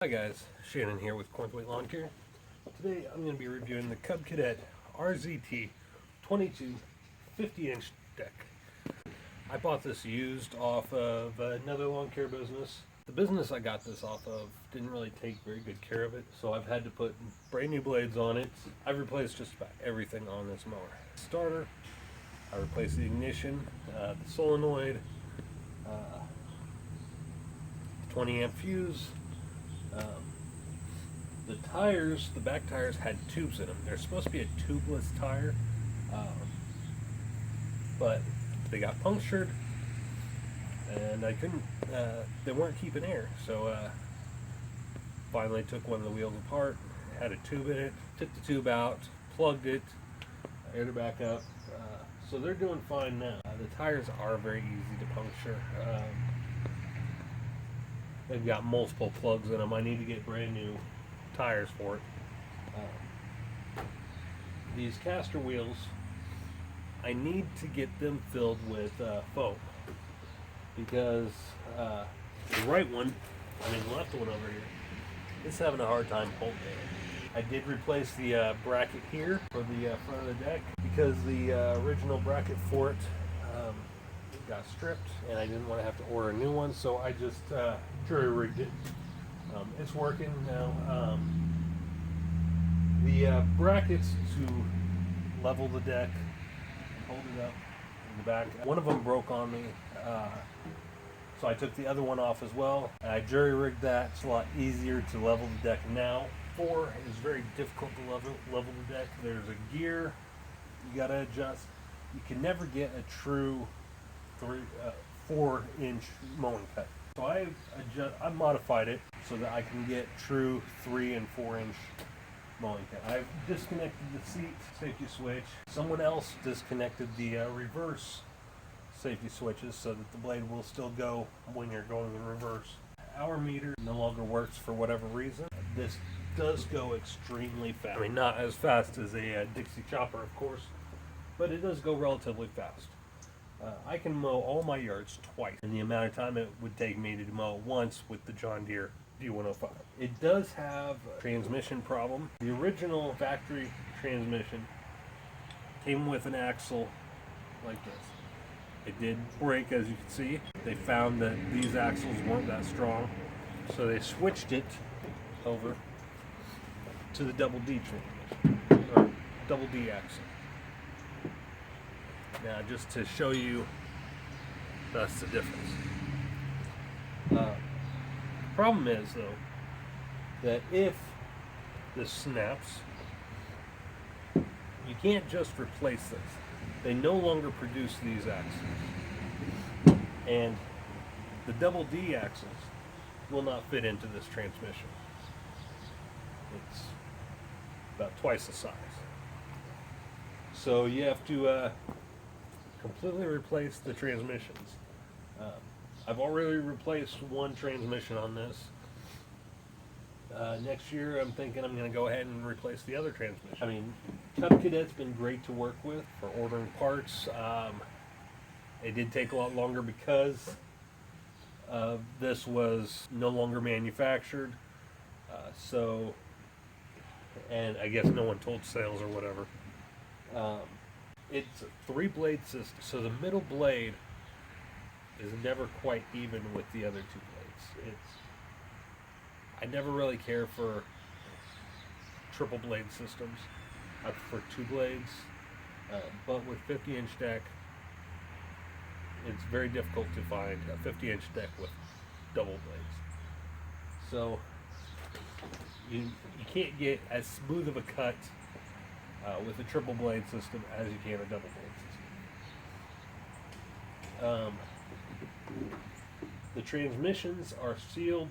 Hi guys, Shannon here with Cornthwaite Lawn Care. Today I'm going to be reviewing the Cub Cadet RZT 22 50-inch deck. I bought this used off of another lawn care business. The business I got this off of didn't really take very good care of it, so I've had to put brand new blades on it. I've replaced just about everything on this mower. Starter, I replaced the ignition, the solenoid, 20 amp fuse. The tires, the back tires had tubes in them. They're supposed to be a tubeless tire, but they got punctured and I couldn't, they weren't keeping air. So finally took one of the wheels apart, had a tube in it, took the tube out, plugged it, aired it back up. So they're doing fine now. The tires are very easy to puncture. They've got multiple plugs in them. I need to get brand new tires for it. These caster wheels, I need to get them filled with foam because the right one, the left one over here, is having a hard time holding it. I did replace the bracket here for the front of the deck because the original bracket for it got stripped and I didn't want to have to order a new one, so I just jury rigged it. It's working now. The brackets to level the deck, hold it up in the back, one of them broke on me, so I took the other one off as well. I jury rigged that. It's a lot easier to level the deck now. Four is very difficult to level the deck. There's a gear you gotta adjust. You can never get a true 4-inch mowing cut. So I modified it so that I can get true 3 and 4-inch mowing cut. I've disconnected the seat safety switch. Someone else disconnected the reverse safety switches so that the blade will still go when you're going in reverse. Our meter no longer works for whatever reason. This does go extremely fast. Not as fast as a Dixie chopper, of course, but it does go relatively fast. I can mow all my yards twice in the amount of time it would take me to mow once with the John Deere D105. It does have a transmission problem. The original factory transmission came with an axle like this. It did break, as you can see. They found that these axles weren't that strong, so they switched it over to the double D transmission, or double D axle. Now, just to show you, that's the difference. Problem is, though, that if this snaps, you can't just replace this. They no longer produce these axles. And the double D axles will not fit into this transmission. It's about twice the size. So you have to completely replace the transmissions. I've already replaced one transmission on this. Next year I'm thinking I'm going to go ahead and replace the other transmission. Cub Cadet's been great to work with for ordering parts. It did take a lot longer because this was no longer manufactured. And I guess no one told sales or whatever. It's a 3-blade system, so the middle blade is never quite even with the other 2 blades. I never really care for triple blade systems. I prefer 2 blades, but with 50-inch deck, it's very difficult to find a 50-inch deck with double blades. So you can't get as smooth of a cut with a triple blade system as you can a double blade system. The transmissions are sealed.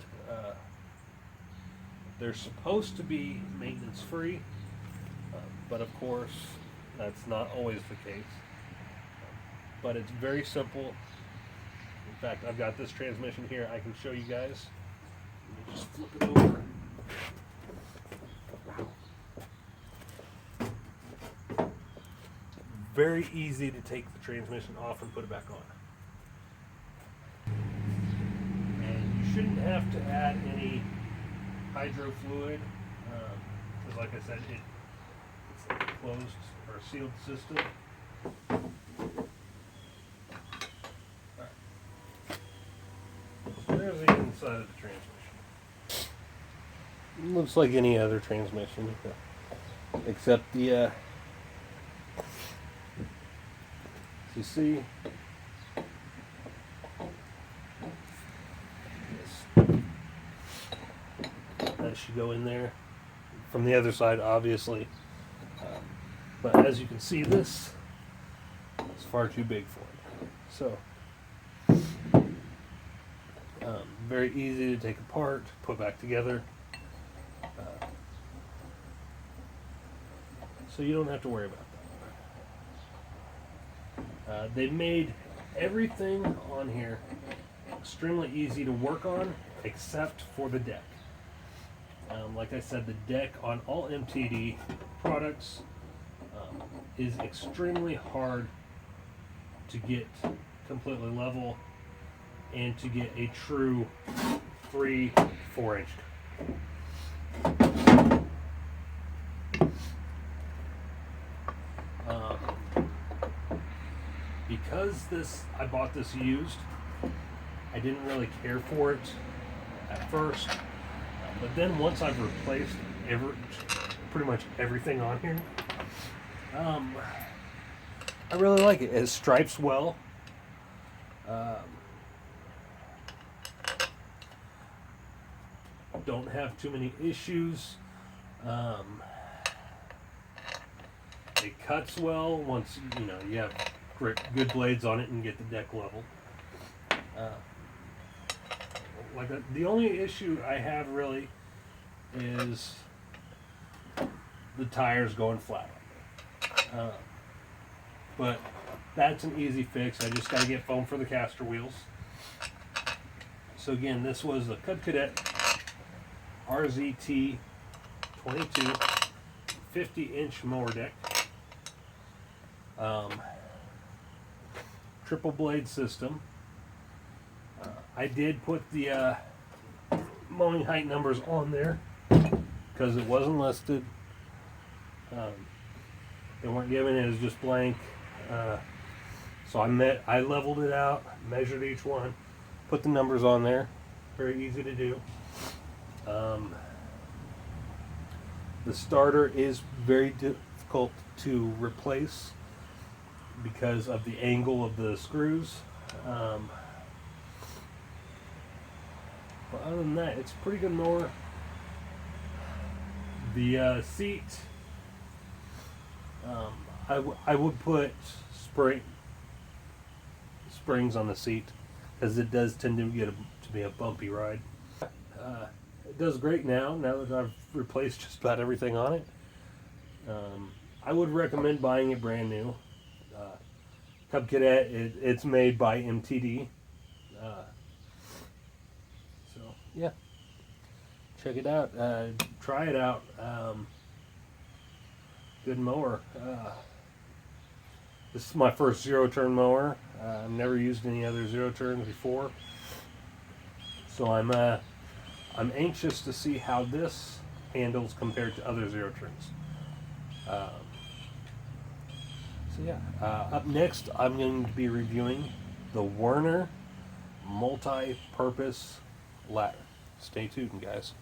They're supposed to be maintenance free, but of course that's not always the case. But it's very simple. In fact, I've got this transmission here. I can show you guys. Let me just flip it over. Very easy to take the transmission off and put it back on. And you shouldn't have to add any hydro fluid, because like I said, it's a closed or sealed system. Alright. So there's the inside of the transmission. Looks like any other transmission, except the, as you see, that should go in there from the other side, obviously. But as you can see, this is far too big for it. So, very easy to take apart, put back together. So you don't have to worry about that. They made everything on here extremely easy to work on, except for the deck. Like I said, the deck on all MTD products is extremely hard to get completely level and to get a true 3-4 inch. Because I bought this used, I didn't really care for it at first, but then once I've replaced pretty much everything on here, I really like it. It stripes well. Don't have too many issues. It cuts well once you have good blades on it and get the deck level. The only issue I have really is the tires going flat. But that's an easy fix. I just got to get foam for the caster wheels. So again, this was the Cub Cadet RZT 22 50-inch mower deck. Triple blade system. I did put the mowing height numbers on there because it wasn't listed. They weren't given, it was just blank. So I leveled it out, measured each one, put the numbers on there. Very easy to do. The starter is very difficult to replace because of the angle of the screws. But other than that, it's a pretty good mower. The seat, I would put springs on the seat because it does tend to to be a bumpy ride. It does great now that I've replaced just about everything on it. I would recommend buying it brand new. Cub Cadet, it's made by MTD. So yeah, check it out. Try it out. Good mower. This is my first zero-turn mower. I've never used any other zero-turns before, so I'm anxious to see how this handles compared to other zero-turns. So yeah, up next I'm going to be reviewing the Werner multi-purpose ladder. Stay tuned, guys.